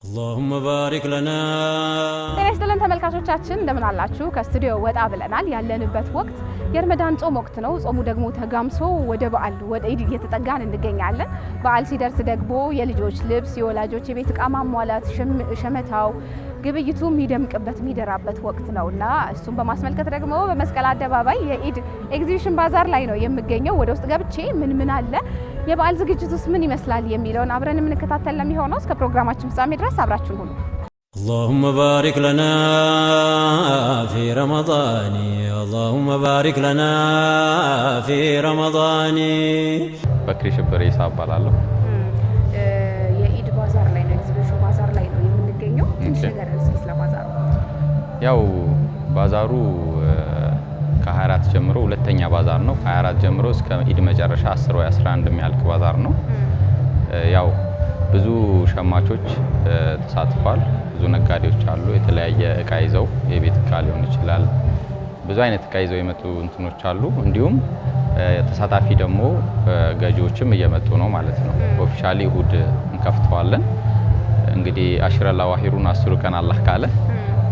اللهم بارك لنا ጤና ተመልካቾቻችን እንደምን አላችሁ? ከስቱዲዮ ወጣ ብለናል። ያለንበት ወቅት የረመዳን ጾም ወቅት ነው። ጾሙ ደግሞ ተጋምሶ ወደ በዓል ወደ ኢድ እየተጠጋን እንገኛለን። በዓል ሲደርስ ደግሞ የልጆች ልብስ፣ የወላጆች የቤት ዕቃ ማሟላት፣ ሸመታው፣ ግብይቱ የሚደምቅበት የሚደራበት ወቅት ነውና እሱን በማስመልከት ደግሞ በመስቀል አደባባይ የኢድ ኤግዚቢሽን ባዛር ላይ ነው የምገኘው። ወደ ውስጥ ገብቼ ምን አለ የበዓል ዝግጅቱስ ምን ይመስላል የሚለውን አብረን የምንከታተል ለሚሆነው እስከ ፕሮግራማችን ፍጻሜ ድረስ አብራችሁን ሁኑ። اللهم بارك لنا في رمضان اللهم بارك لنا في رمضان በክሪ ሽብሬ ይሳባላለሁ። የኢድ ባዛር ላይ ነው ኤግዚቢሽን ባዛር ላይ ነው የምንገኘው። ትንሽ ነገር እስኪ ስለ ባዛሩ። ያው ባዛሩ ከ24 ጀምሮ ሁለተኛ ባዛር ነው። ከ24 ጀምሮ እስከ ኢድ መጨረሻ 10 ወይ 11 የሚያልቅ ባዛር ነው። ያው ብዙ ሸማቾች ተሳትፈዋል። ብዙ ነጋዴዎች አሉ። የተለያየ እቃ ይዘው የቤት እቃ ሊሆን ይችላል። ብዙ አይነት እቃ ይዘው የመጡ እንትኖች አሉ። እንዲሁም ተሳታፊ ደግሞ ገዢዎችም እየመጡ ነው ማለት ነው። ኦፊሻሊ እሁድ እንከፍተዋለን። እንግዲህ አሽረላ ዋሂሩን 10 ቀን አላህ ካለ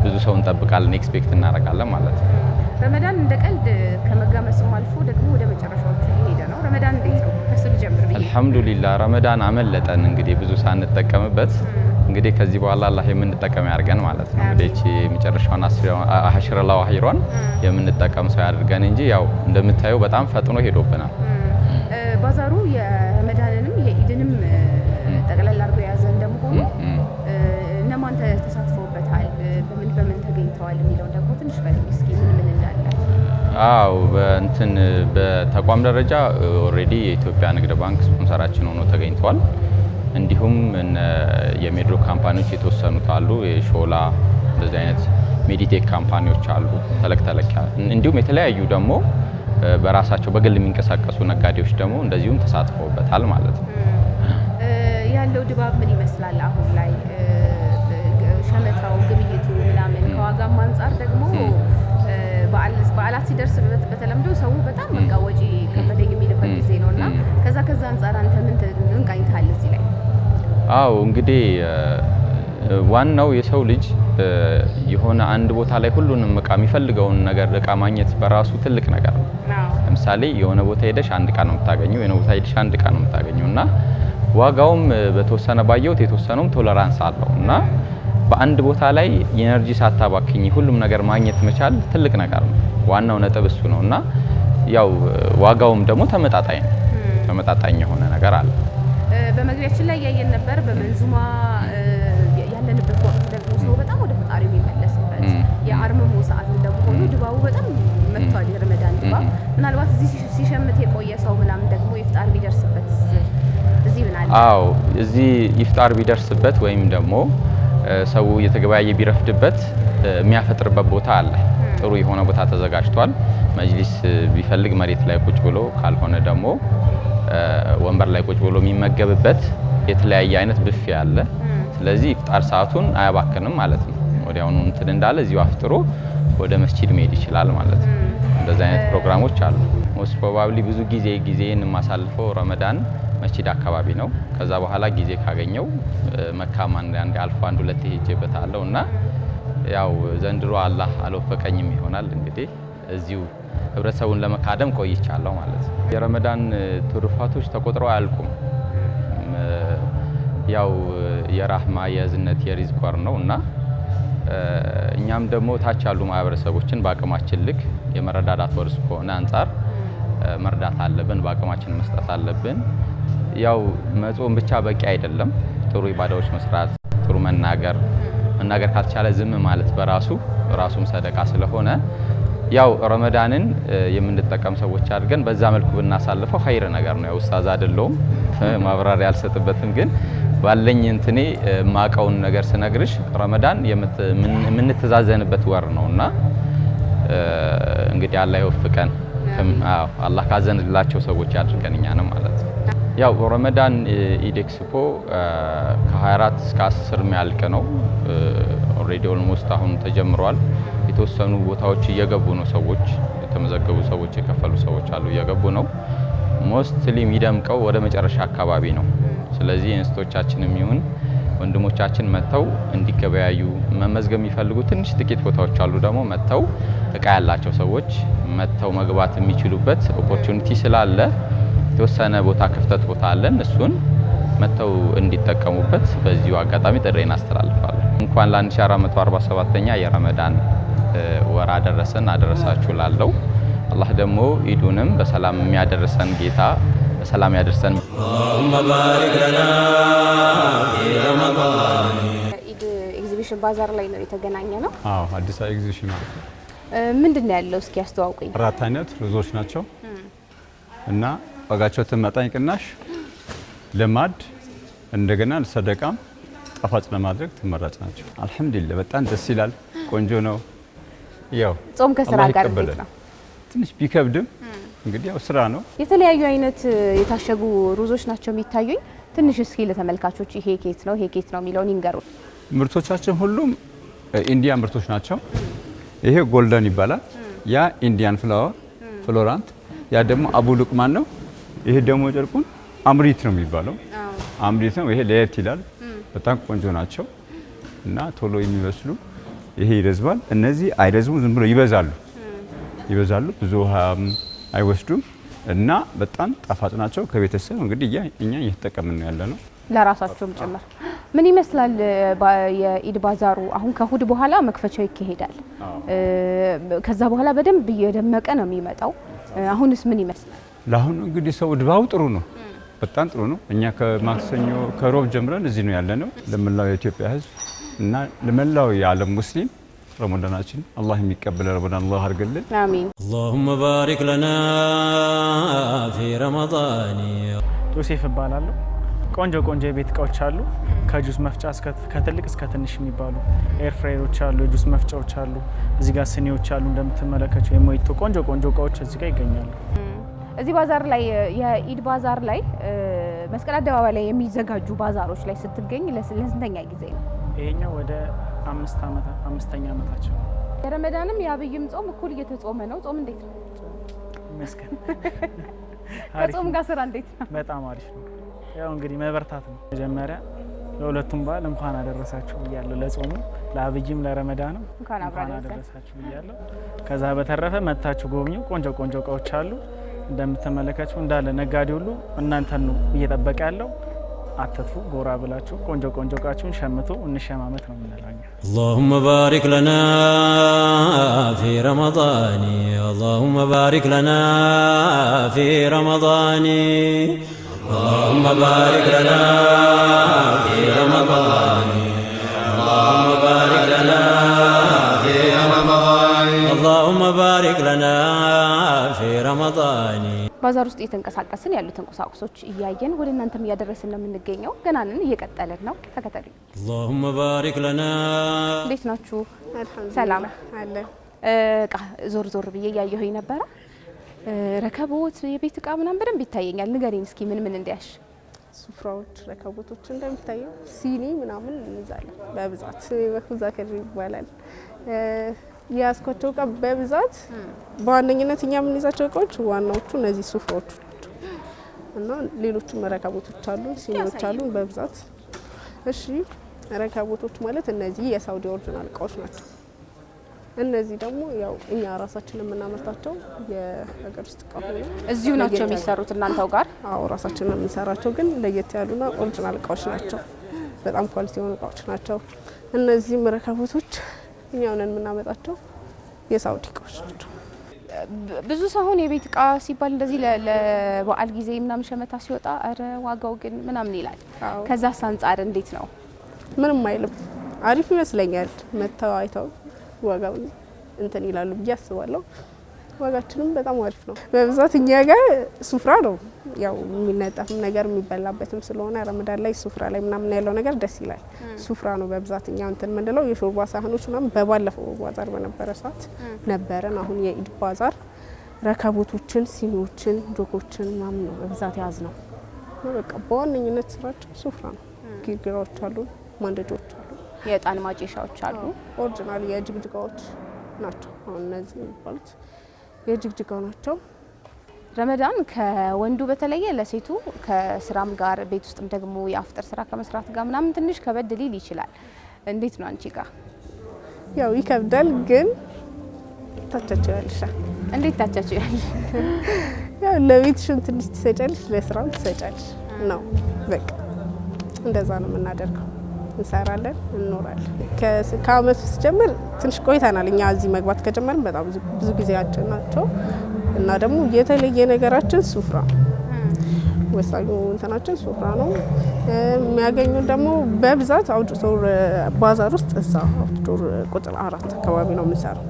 ብዙ ሰው እንጠብቃለን፣ ኤክስፔክት እናደርጋለን ማለት ነው። ረመዳን እንደ ቀልድ ከመጋመስም አልፎ ደግሞ ወደ መጨረሻዎቹ እየሄደ ነው። ረመዳን እንዴት ነው? ከሱ ልጀምር ብዬ። አልሐምዱሊላህ ረመዳን አመለጠን። እንግዲህ ብዙ ሳንጠቀምበት እንግዲህ ከዚህ በኋላ አላህ የምንጠቀም ያድርገን ማለት ነው። እንግዲህ እቺ መጨረሻውን አሽረላ ዋሂሯን የምንጠቀም ሰው ያድርገን እንጂ ያው እንደምታየው በጣም ፈጥኖ ሄዶብናል። ባዛሩ የረመዳንንም የኢድንም ጠቅላላ አድርጎ የያዘ እንደመሆኑ እነማን ተሳትፈውበታል፣ በምን ተገኝተዋል የሚለውን ደግሞ ትንሽ በልኝ እስኪ ምን እንዳለ። አው በተቋም ደረጃ ኦሬዲ የኢትዮጵያ ንግድ ባንክ ስፖንሰራችን ሆኖ ተገኝተዋል። እንዲሁም የሜድሮክ ካምፓኒዎች የተወሰኑት አሉ። የሾላ እንደዚህ አይነት ሜዲቴክ ካምፓኒዎች አሉ ተለቅ እንዲሁም የተለያዩ ደግሞ በራሳቸው በግል የሚንቀሳቀሱ ነጋዴዎች ደግሞ እንደዚሁም ተሳትፈውበታል ማለት ነው። ያለው ድባብ ምን ይመስላል አሁን ላይ? ሸመታው፣ ግብይቱ ምናምን ከዋጋም አንፃር ደግሞ በዓላት ሲደርስ በተለምዶ ሰው በጣም በቃ ወጪ ከበደኝ የሚልበት ጊዜ ነውና ከዛ አንፃር አንተ ምን ቃኝታል እዚህ ላይ? አው እንግዲህ ዋናው የሰው ልጅ የሆነ አንድ ቦታ ላይ ሁሉንም እቃ የሚፈልገውን ነገር እቃ ማግኘት በራሱ ትልቅ ነገር ነው። ለምሳሌ የሆነ ቦታ ሄደሽ አንድ እቃ ነው የምታገኘው፣ የሆነ ቦታ ሄደሽ አንድ እቃ ነው የምታገኘውና ዋጋውም በተወሰነ ባየውት የተወሰነውም ቶለራንስ አለው እና በአንድ ቦታ ላይ ኢነርጂ ሳታባክኝ ሁሉም ነገር ማግኘት መቻል ትልቅ ነገር ነው። ዋናው ነጥብ እሱ ነውና ያው ዋጋውም ደግሞ ተመጣጣኝ ነው። ተመጣጣኝ የሆነ ነገር አለ። በመግቢያችን ላይ ያየን ነበር በመንዙማ ያለንበት ወቅት ደግሞ ሰው በጣም ወደ ፈጣሪ የሚመለስበት የአርምሞ ሰዓት እንደሆነ ድባቡ በጣም መጥቷል። የረመዳን ድባብ ምናልባት እዚህ ሲሸምት የቆየ ሰው ምናምን ደግሞ ኢፍጣር ቢደርስበት እዚህ ምን አለ? አዎ እዚህ ኢፍጣር ቢደርስበት ወይም ደግሞ ሰው የተገበያየ ቢረፍድበት የሚያፈጥርበት ቦታ አለ። ጥሩ የሆነ ቦታ ተዘጋጅቷል። መጅሊስ ቢፈልግ መሬት ላይ ቁጭ ብሎ ካልሆነ ደግሞ ወንበር ላይ ቁጭ ብሎ የሚመገብበት የተለያየ አይነት ብፌ አለ። ስለዚህ ኢፍጣር ሰዓቱን አያባክንም ማለት ነው። ወዲያውኑ እንትን እንዳለ እዚሁ አፍጥሮ ወደ መስጂድ መሄድ ይችላል ማለት ነው። እንደዚህ አይነት ፕሮግራሞች አሉ። ሞስት ፕሮባብሊ ብዙ ጊዜን የማሳልፈው ረመዳን መስጂድ አካባቢ ነው። ከዛ በኋላ ጊዜ ካገኘው መካም አንድ አልፎ አንድ ሁለት ሄጄበታለሁ እና ያው ዘንድሮ አላህ አልወፈቀኝም ይሆናል እንግዲህ እዚሁ ህብረተሰቡን ለመካደም ቆይቻለሁ ማለት ነው። የረመዳን ትሩፋቶች ተቆጥረው አያልቁም። ያው የራህማ የእዝነት የሪዝቅ ወር ነው እና እኛም ደግሞ ታች ያሉ ማህበረሰቦችን በአቅማችን ልክ የመረዳዳት ወር ከሆነ አንፃር መርዳት አለብን፣ በአቅማችን መስጠት አለብን። ያው መጾም ብቻ በቂ አይደለም። ጥሩ ኢባዳዎች መስራት፣ ጥሩ መናገር ካልቻለ ዝም ማለት በራሱም ሰደቃ ስለሆነ ያው ረመዳንን የምንጠቀም ሰዎች አድርገን በዛ መልኩ ብናሳልፈው ኸይር ነገር ነው። ያው ኡስታዝ አይደለሁም ማብራሪያ ያልሰጥበትም፣ ግን ባለኝ እንትኔ ማቀውን ነገር ስነግርሽ ረመዳን የምንተዛዘንበት ወር ነውና እንግዲህ አላህ ይወፍቀን። አላህ ካዘንላቸው ሰዎች ያድርገን እኛንም ማለት ነው። ያው ረመዳን ኢድ ኤክስፖ ከ24 እስከ 10 የሚያልቅ ነው። ኦሬዲ ኦልሞስት አሁን ተጀምሯል። የተወሰኑ ቦታዎች እየገቡ ነው። ሰዎች የተመዘገቡ ሰዎች የከፈሉ ሰዎች አሉ፣ እየገቡ ነው። ሞስትሊ የሚደምቀው ወደ መጨረሻ አካባቢ ነው። ስለዚህ ኢንስቶቻችንም ይሁን ወንድሞቻችን መተው እንዲገበያዩ መመዝገብ የሚፈልጉ ትንሽ ጥቂት ቦታዎች አሉ። ደግሞ መተው እቃ ያላቸው ሰዎች መተው መግባት የሚችሉበት ኦፖርቹኒቲ ስላለ የተወሰነ ቦታ ክፍተት ቦታ አለን። እሱን መተው እንዲጠቀሙበት በዚሁ አጋጣሚ ጥሬን አስተላልፋለሁ። እንኳን ለ1447ኛ የረመዳን ወር አደረሰን አደረሳችሁ ላለው አላህ ደግሞ ኢዱንም በሰላም የሚያደርሰን ጌታ በሰላም ያደርሰን። اللهم بارك لنا في رمضان ኢድ ኤግዚቢሽን ባዛር ላይ ነው የተገናኘ ነው። አዎ አዲስ ኤግዚቢሽን ማለት ነው። ምንድነው ያለው? እስኪ አስተዋውቁኝ። 4 አይነት ሩዞች ናቸው እና ዋጋቸው ተመጣጣኝ ቅናሽ ለማድ እንደገና ሰደቃም ጣፋጭ ለማድረግ ተመራጭ ናቸው። አልহামዱሊላህ በጣም ደስ ይላል። ቆንጆ ነው። ያው ጾም ከስራ ጋር እንዴት ነው? ትንሽ ቢከብድም እንግዲህ ያው ስራ ነው። የተለያዩ አይነት የታሸጉ ሩዞች ናቸው የሚታዩኝ። ትንሽ እስኪ ለተመልካቾች ይሄ ኬት ነው ይሄ ኬት ነው የሚለውን ይንገሩ። ምርቶቻችን ሁሉም ኢንዲያን ምርቶች ናቸው። ይሄ ጎልደን ይባላል። ያ ኢንዲያን ፍላወር ፍሎራንት፣ ያ ደግሞ አቡ ሉቅማን ነው። ይሄ ደግሞ ጨርቁን አምሪት ነው የሚባለው። አምሪት ነው። ይሄ ለየት ይላል። በጣም ቆንጆ ናቸው እና ቶሎ የሚበስሉ። ይሄ ይረዝባል። እነዚህ አይረዝሙ፣ ዝም ብሎ ይበዛሉ። ብዙ ውሃ አይወስዱም እና በጣም ጣፋጭ ናቸው። ከቤተሰብ እንግዲህ እኛ እየተጠቀምን ነው ያለ ነው። ለራሳቸውም ጭምር ምን ይመስላል የኢድ ባዛሩ? አሁን ከእሁድ በኋላ መክፈቻው ይካሄዳል። ከዛ በኋላ በደንብ እየደመቀ ነው የሚመጣው። አሁንስ ምን ይመስላል? ለአሁኑ እንግዲህ ሰው ድባቡ ጥሩ ነው፣ በጣም ጥሩ ነው። እኛ ከማክሰኞ ከሮብ ጀምረን እዚህ ነው ያለ ነው። ለመላው የኢትዮጵያ ሕዝብ እና ለመላው የዓለም ሙስሊም ረመዳናችን አላህ የሚቀበል ረመዳን አላህ አድርገልን። አሚን። اللهم بارك لنا في رمضان ዮሴፍ እባላለሁ። ቆንጆ የቤት እቃዎች አሉ። ከጁስ መፍጫ ከትልቅ እስከ ትንሽ የሚባሉ ኤር ፍራየሮች አሉ፣ የጁስ መፍጫዎች አሉ። እዚህ ጋር ስኒዎች አሉ። እንደምትመለከቱ የሞይቶ ቆንጆ እቃዎች እዚህ ጋር ይገኛሉ። እዚህ ባዛር ላይ የኢድ ባዛር ላይ መስቀል አደባባይ ላይ የሚዘጋጁ ባዛሮች ላይ ስትገኝ ለስንተኛ ጊዜ ነው? ይሄኛው ወደ 5ኛ ዓመታችን። የረመዳንም የአብይም ጾም እኩል እየተጾመ ነው። ጾም እንዴት ነው? መስከን ከጾም ጋር ስራ እንዴት ነው? በጣም አሪፍ ነው። ያው እንግዲህ መበርታት ነው። መጀመሪያ ለሁለቱም በዓል እንኳን አደረሳችሁ ብያለሁ። ለጾሙ ለአብይም ለረመዳንም እንኳን አደረሳችሁ ብያለሁ። ከዛ በተረፈ መታችሁ ጎብኙ። ቆንጆ እቃዎች አሉ። እንደምትመለከቱ እንዳለ ነጋዴ ሁሉ እናንተን ነው እየጠበቀ ያለው። አትጥፉ፣ ጎራ ብላችሁ ቆንጆ እቃችሁን ሸምቱ፣ እንሸማመት ነው የምንላኛ። اللهم بارك لنا في رمضان اللهم بارك لنا في رمضان اللهم بارك لنا في رمضان اللهم بارك لنا في رمضان اللهم بارك لنا في رمضان ባዛር ውስጥ እየተንቀሳቀስን ያሉትን ቁሳቁሶች እያየን ወደ እናንተም እያደረስን ነው የምንገኘው። ገናንን እየቀጠልን ነው። ተከተሉኝ። اللهم بارك لنا እንዴት ናችሁ? ሰላም አለ። እቃ ዞር ብዬ እያየሁኝ ነበረ። ረከቦት፣ የቤት እቃ ምናምን በደንብ ይታየኛል። ንገሪኝ እስኪ ምን እንዲያሽ? ሱፍራዎች፣ ረከቦቶች እንደምታየው ሲኒ ምናምን እንይዛለን በብዛት። በኩዛከር ይባላል ያስኮቸው እቃ በብዛት። በዋነኝነት እኛ የምንይዛቸው እቃዎች ዋናዎቹ እነዚህ ሱፍራዎች ናቸው እና ሌሎችም ረከቦቶች አሉ፣ ሲኒዎች አሉ በብዛት። እሺ ረከቦቶች ማለት እነዚህ የሳውዲ ኦሪጂናል እቃዎች ናቸው። እነዚህ ደግሞ ያው እኛ ራሳችን የምናመርታቸው የሀገር ውስጥ እቃ ሆነ እዚሁ ናቸው የሚሰሩት እናንተው ጋር? አዎ ራሳችን የምንሰራቸው ግን ለየት ያሉና ኦሪጂናል እቃዎች ናቸው። በጣም ኳሊቲ የሆኑ እቃዎች ናቸው። እነዚህ ረከቦቶች እኛው ነን የምናመጣቸው የሳውዲ እቃዎች ናቸው። ብዙ ሰው አሁን የቤት እቃ ሲባል እንደዚህ ለበዓል ጊዜ ምናምን ሸመታ ሲወጣ አረ ዋጋው ግን ምናምን ይላል። ከዛስ አንጻር እንዴት ነው? ምንም አይልም፣ አሪፍ ይመስለኛል። መተው አይተው ዋጋውን እንትን ይላሉ ብዬ አስባለሁ። ዋጋችንም በጣም አሪፍ ነው። በብዛት እኛ ጋር ሱፍራ ነው ያው የሚነጠፍም ነገር የሚበላበትም ስለሆነ ረመዳን ላይ ሱፍራ ላይ ምናምን ያለው ነገር ደስ ይላል። ሱፍራ ነው በብዛት እኛ እንትን ምንለው። የሾርባ ሳህኖች ምናምን በባለፈው ባዛር በነበረ ሰዓት ነበረን። አሁን የኢድ ባዛር ረከቦቶችን፣ ሲኒዎችን፣ ጆኮችን ምናምን ነው በብዛት ያዝ ነው። በቃ በዋነኝነት ስራቸው ሱፍራ ነው። ግርግራዎች አሉ፣ ማንደጃዎች አሉ፣ የእጣን ማጨሻዎች አሉ። ኦሪጂናል የጅግጅጋዎች ናቸው። አሁን እነዚህ የሚባሉት የጅግጅጋው ናቸው። ረመዳን ከወንዱ በተለየ ለሴቱ ከስራም ጋር ቤት ውስጥም ደግሞ የአፍጥር ስራ ከመስራት ጋር ምናምን ትንሽ ከበድ ሊል ይችላል። እንዴት ነው አንቺ ጋር? ያው ይከብዳል፣ ግን ታቻቻለሽ። እንዴት ታቻቻለሽ? ያው ለቤትሽም ትንሽ ትሰጫለሽ፣ ለስራም ትሰጫለሽ ነው። በቃ እንደዛ ነው የምናደርገው። እንሰራለን፣ እንኖራለን። ከአመት ውስጥ ጀምር ትንሽ ቆይተናል። እኛ እዚህ መግባት ከጀመርን በጣም ብዙ ጊዜያችን ናቸው እና ደግሞ የተለየ ነገራችን ሱፍራ ወሳኙ እንትናችን ሱፍራ ነው። የሚያገኙን ደግሞ በብዛት አውትዶር ባዛር ውስጥ እዛ አውትዶር ቁጥር 4 አካባቢ ነው የምንሰራው።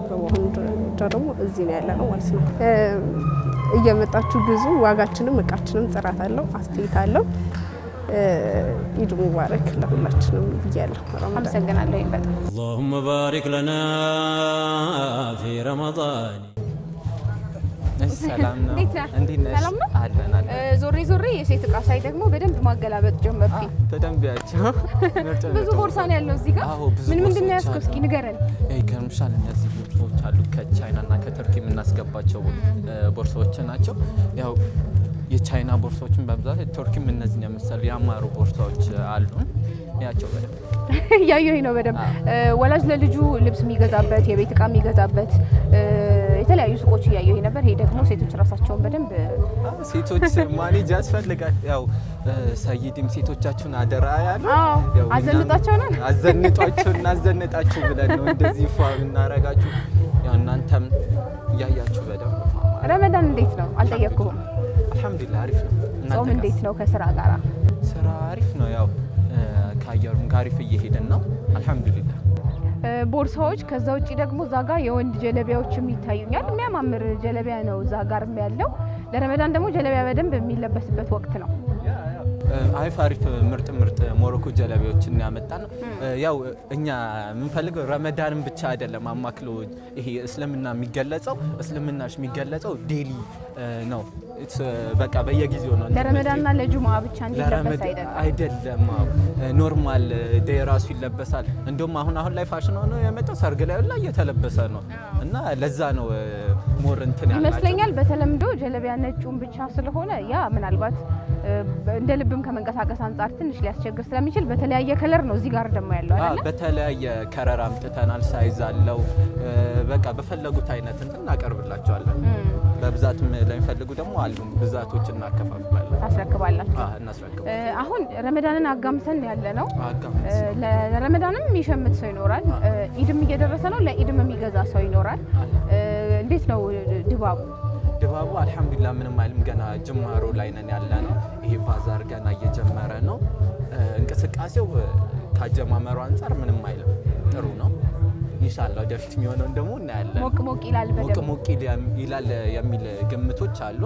በመሆኑ ደረጃ ደግሞ እዚህ ነው ያለነው ማለት ነው። እየመጣችሁ ግዙ። ዋጋችንም እቃችንም ጥራት አለው፣ አስተያየት አለው። ኢድ ሙባረክ ለሁላችንም ብያለሁ። አመሰግናለሁ በጣም። اللهم بارك لنا في رمضان ሰላም ነው። እንዴት ነሽ? ሰላም ነው አለን። ዞሬ ዞሬ የሴት እቃ ሳይ ደግሞ በደንብ ማገላበጥ ጀመርኩኝ። በደንብ ያቸው ብዙ ቦርሳ ነው ያለው እዚህ ጋር። ምን ምንድን ነው ያዝከው? እስኪ ንገረን። ይገርምሻል፣ እነዚህ ቦርሳዎች አሉ ከቻይና እና ከቱርኪ የምናስገባቸው ቦርሳዎች ናቸው። ያው የቻይና ቦርሳዎችን በብዛት ቱርኪም እነዚህን የመሰሉ ያማሩ ቦርሳዎች አሉ። ያቸው በደንብ ያየሁኝ ነው በደንብ። ወላጅ ለልጁ ልብስ የሚገዛበት የቤት እቃ የሚገዛበት የተለያዩ ሱቆች እያየሁኝ ነበር። ይሄ ደግሞ ሴቶች ራሳቸውን በደንብ ሴቶች ማኔጅ ያስፈልጋል። ያው ሰይድም ሴቶቻችሁን አደራ ያሉ አዘንጣቸው ነው እናዘንጣችሁ ብለን ነው እንደዚህ ፏ እናረጋችሁ። ያው እናንተም እያያችሁ በደንብ ረመዳን እንዴት ነው? አልጠየቅኩም። አልሐምዱሊላህ አሪፍ ነው። ጾም እንዴት ነው? ከስራ ጋራ ስራ አሪፍ ነው። ያው ከአየሩም ጋር አሪፍ እየሄድን ነው። አልሐምዱሊላህ። ቦርሳዎች ከዛ ውጪ ደግሞ እዛ ጋር የወንድ ጀለቢያዎችም ይታዩኛል። የሚያማምር ጀለቢያ ነው እዛ ጋርም ያለው። ለረመዳን ደግሞ ጀለቢያ በደንብ የሚለበስበት ወቅት ነው። አሪፍ ምርጥ ሞሮኮ ጀለቢያዎችን ያመጣን። ያው እኛ የምንፈልገው ረመዳንን ብቻ አይደለም አማክሎ ይሄ እስልምና የሚገለጸው ዴሊ ነው። በቃ በየጊዜው ነው። ለረመዳንና ለጁሙአ ብቻ እንዲለበስ አይደለም። ኖርማል ዴይ ራሱ ይለበሳል። እንደውም አሁን ላይ ፋሽን ሆኖ የመጣው ሰርግ ላይ እየተለበሰ ነው እና ለዛ ነው ሞር እንትን ያላቸው ይመስለኛል። በተለምዶ ጀለቢያ ነጩን ብቻ ስለሆነ ያ ምናልባት እንደ ልብም ከመንቀሳቀስ አንጻር ትንሽ ሊያስቸግር ስለሚችል በተለያየ ከለር ነው እዚህ ጋር ደግሞ ያለው አይደል? በተለያየ ከለር አምጥተናል። ሳይዝ አለው። በቃ በፈለጉት አይነት እንትን እናቀርብላቸዋለን። በብዛትም ለሚፈልጉ ደግሞ አሉ ብዛቶች እናከፋፍላለን። ታስረክባላችሁ? እናስረክባለን። አሁን ረመዳንን አጋምተን ያለ ነው። ለረመዳንም የሚሸምት ሰው ይኖራል። ኢድም እየደረሰ ነው። ለኢድም የሚገዛ ሰው ይኖራል። እንዴት ነው ድባቡ? አልሐምዱሊላህ ምንም አይልም። ገና ጅማሮ ላይ ነን ያለ ነው። ይሄ ባዛር ገና እየጀመረ ነው። እንቅስቃሴው ካጀማመሩ አንጻር ምንም አይልም፣ ጥሩ ነው። ኢንሻአላህ ወደፊት የሚሆነውን ደግሞ እናያለን። ሞቅ ይላል፣ በደንብ ሞቅ ይላል የሚል ግምቶች አሉ።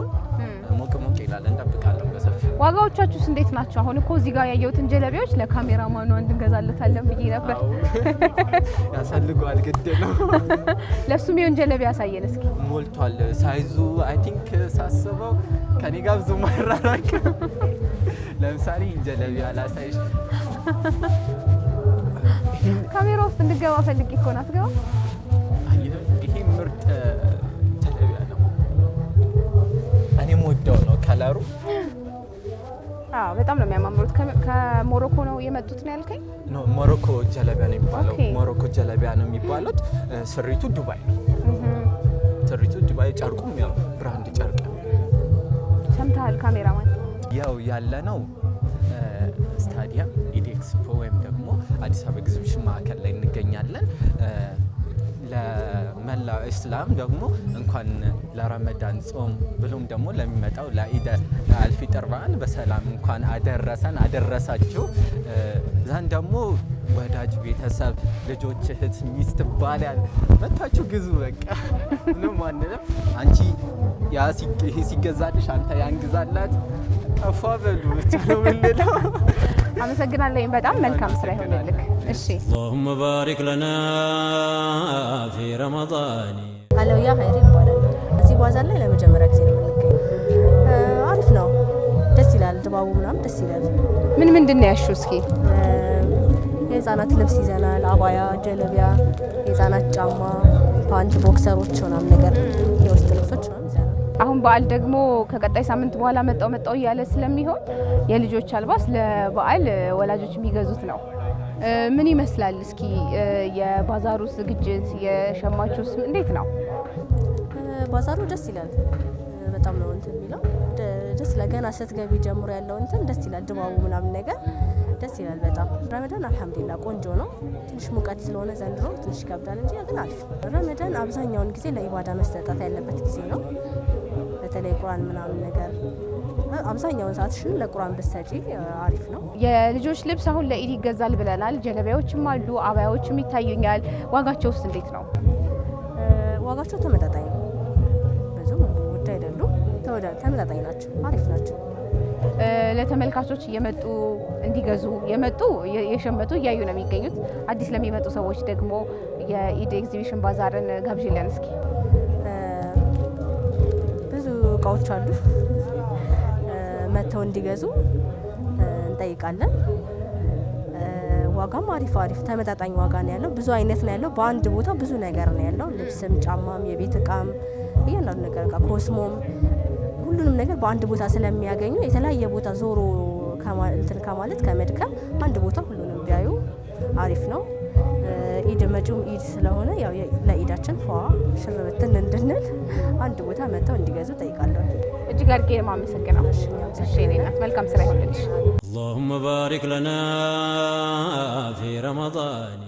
ሞቅ ይላል፣ እንጠብቃለን በሰፊ። ዋጋዎቻችሁስ እንዴት ናቸው? አሁን እኮ እዚህ ጋር ያየሁትን ጀለቢያዎች ለካሜራማኑ እንገዛለታለን ብዬ ነበር። ያሳልገዋል፣ ግድ ነው። ለሱም ይሁን ጀለቢያ ያሳየን እስኪ። ሞልቷል ሳይዙ። አይ ቲንክ ሳስበው ከኔ ጋር ብዙ ማራራቅ። ለምሳሌ ጀለቢያ ላሳይሽ። ካሜራ ውስጥ እንድገባ ፈልጌ እኮ ነው። አትገባ? ይሄ ምርጥ ጀለቢያ ነው። እኔም ወደው ነው ከለሩ። በጣም ነው የሚያማምሩት። ከሞሮኮ ነው የመጡት ነው ያልከኝ? ኖ ሞሮኮ ጀለቢያ ነው የሚባለው። ሞሮኮ ጀለቢያ ነው የሚባሉት። ስሪቱ ዱባይ ነው። ስሪቱ ዱባይ፣ ጨርቁም ያው ብራንድ ጨርቅ ነው። ሰምተሃል ካሜራማን? ያው ያለ ነው ስታዲየም ኢድ ኤክስፖ ወይም ደግሞ አዲስ አበባ ኤግዚቢሽን ማዕከል ላይ እንገኛለን። ለመላው እስላም ደግሞ እንኳን ለረመዳን ጾም ብሎም ደግሞ ለሚመጣው ለኢድ አልፊጥር በዓል በሰላም እንኳን አደረሳችሁ። ዛን ደግሞ ወዳጅ ቤተሰብ፣ ልጆች፣ እህት፣ ሚስት፣ ባል ያለ መታችሁ ግዙ። በቃ ምንም ማንንም አንቺ ይሄ ሲገዛልሽ አንተ ያን ግዛላት። ጠፋ በሉ ብቻ ነው የምንለው። አመሰግናለሁ። በጣም መልካም ስራ ይሆንልክ። እሺ اللهم بارك لنا في رمضان አለውያ ሀይሪ ይባላል። እዚህ ባዛር ላይ ለመጀመሪያ ጊዜ ነው የምንገኘው። አሪፍ ነው፣ ደስ ይላል። ድባቡ ምናምን ደስ ይላል። ምንድን ነው ያልሽው? እስኪ የህፃናት ልብስ ይዘናል። አባያ፣ ጀለቢያ፣ የህፃናት ጫማ፣ ፓንት፣ ቦክሰሮች ምናምን ነገር የውስጥ ልብሶች ምናምን ይዘናል። አሁን በዓል ደግሞ ከቀጣይ ሳምንት በኋላ መጣው እያለ ስለሚሆን የልጆች አልባስ ለበዓል ወላጆች የሚገዙት ነው። ምን ይመስላል? እስኪ የባዛሩ ዝግጅት የሸማቹስ እንዴት ነው? ባዛሩ ደስ ይላል። በጣም ነው እንትን የሚለው ደስ ይላል። ገና ስትገቢ ጀምሮ ያለው እንትን ደስ ይላል። ድባቡ ምናምን ነገር ደስ ይላል በጣም። ረመዳን አልሐምዱሊላህ ቆንጆ ነው። ትንሽ ሙቀት ስለሆነ ዘንድሮ ትንሽ ይከብዳል እንጂ ግን አሪፍ። ረመዳን አብዛኛውን ጊዜ ለኢባዳ መሰጠት ያለበት ጊዜ ነው። በተለይ ቁርአን ምናምን ነገር አብዛኛውን ሰዓትሽን ለቁርአን ብትሰጪ አሪፍ ነው። የልጆች ልብስ አሁን ለኢድ ይገዛል ብለናል። ጀለቢያዎችም አሉ፣ አባያዎችም ይታዩኛል። ዋጋቸውስ እንዴት ነው? ዋጋቸው ተመጣጣኝ ነው። ብዙም ውድ አይደሉም። ተመጣጣኝ ናቸው። አሪፍ ናቸው። ለተመልካቾች እየመጡ እንዲገዙ የሸመቱ እያዩ ነው የሚገኙት። አዲስ ለሚመጡ ሰዎች ደግሞ የኢድ ኤግዚቢሽን ባዛርን ጋብዥልን እስኪ። ብዙ እቃዎች አሉ መጥተው እንዲገዙ እንጠይቃለን። ዋጋም አሪፍ ተመጣጣኝ ዋጋ ነው ያለው። ብዙ አይነት ነው ያለው። በአንድ ቦታ ብዙ ነገር ነው ያለው። ልብስም፣ ጫማም፣ የቤት እቃም እያንዳንዱ ነገር ኮስሞም ሁሉንም ነገር በአንድ ቦታ ስለሚያገኙ የተለያየ ቦታ ዞሮ እንትን ከማለት ከመድከም አንድ ቦታ ሁሉንም ቢያዩ አሪፍ ነው። ኢድ መጪው ኢድ ስለሆነ ያው ለኢዳችን ፏ ሽርብትን እንድንል አንድ ቦታ መጥተው እንዲገዙ ጠይቃለሁ። እጅግ አድርጌ የማመሰግነው። እሺ መልካም ስራ ይሁንልሽ። اللهم بارك لنا في رمضان